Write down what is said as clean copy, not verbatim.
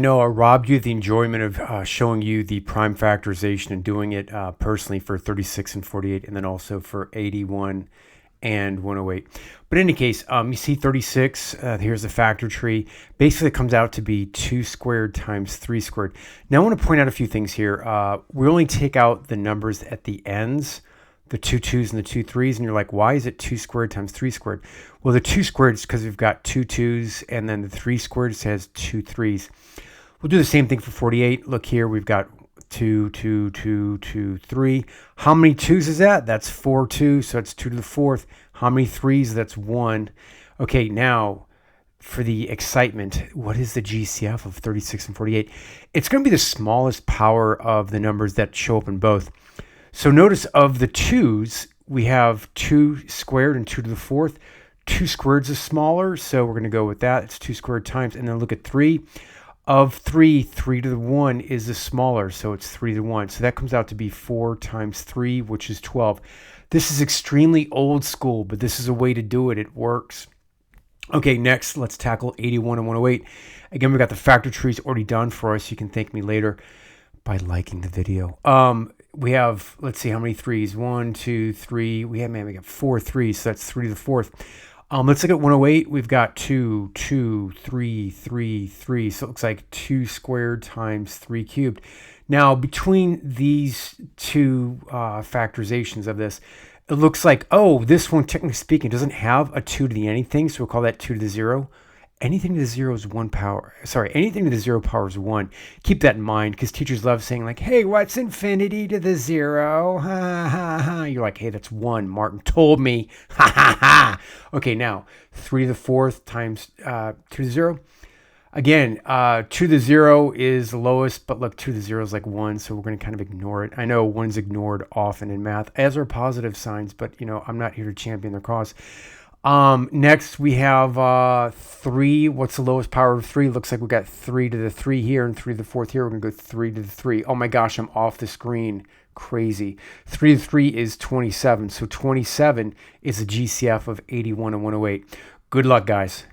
No, I robbed you of the enjoyment of showing you the prime factorization and doing it personally for 36 and 48, and then also for 81 and 108. But in any case, you see 36, here's the factor tree. Basically, it comes out to be 2 squared times 3 squared. Now, I want to point out a few things here. We only take out the numbers at the ends, the 2 2s and the 2 3s, and you're like, why is it 2 squared times 3 squared? Well, the 2 squared is because we've got 2 2s, and then the 3 squared has 2 3s. We'll do the same thing for 48. Look here, we've got 2, 2, 2, 2, 3. How many 2s is that? That's 4 2, so that's 2 to the 4th. How many 3s? That's 1. Okay, now for the excitement, what is the GCF of 36 and 48? It's going to be the smallest power of the numbers that show up in both. So notice of the 2s, we have 2 squared and 2 to the 4th. 2 squared is smaller, so we're going to go with that. It's 2 squared times, and then look at 3. Of 3, 3 to the 1 is the smaller, so it's 3 to the 1. So that comes out to be 4 times 3, which is 12. This is extremely old school, but this is a way to do it. It works. Okay, next, let's tackle 81 and 108. Again, we've got the factor trees already done for us. You can thank me later by liking the video. We have, let's see, how many 3s? 1, 2, 3. We got 4 3s, so that's 3 to the 4th. Let's look at 108. We've got 2, 2, 3, 3, 3. So it looks like 2 squared times 3 cubed. Now, between these two factorizations of this, it looks like, oh, this one, technically speaking, doesn't have a 2 to the anything, so we'll call that 2 to the 0. Anything to the 0 is 1 power. Sorry, anything to the 0 power is 1. Keep that in mind, because teachers love saying, like, hey, what's infinity to the 0? Ha, ha, ha. You're like, hey, that's 1. Martin told me. Ha, ha, ha. Okay, now, 3 to the 4th times 2 to the 0. Again, 2 to the 0 is the lowest, but look, 2 to the 0 is like 1, so we're going to kind of ignore it. I know 1's ignored often in math, as are positive signs, but, I'm not here to champion their cause. Next we have 3. What's the lowest power of 3? Looks like we got 3 to the 3 here and 3 to the 4th here. We're going to go 3 to the 3. Oh my gosh, I'm off the screen. Crazy. 3 to the 3 is 27. So 27 is a GCF of 81 and 108. Good luck, guys.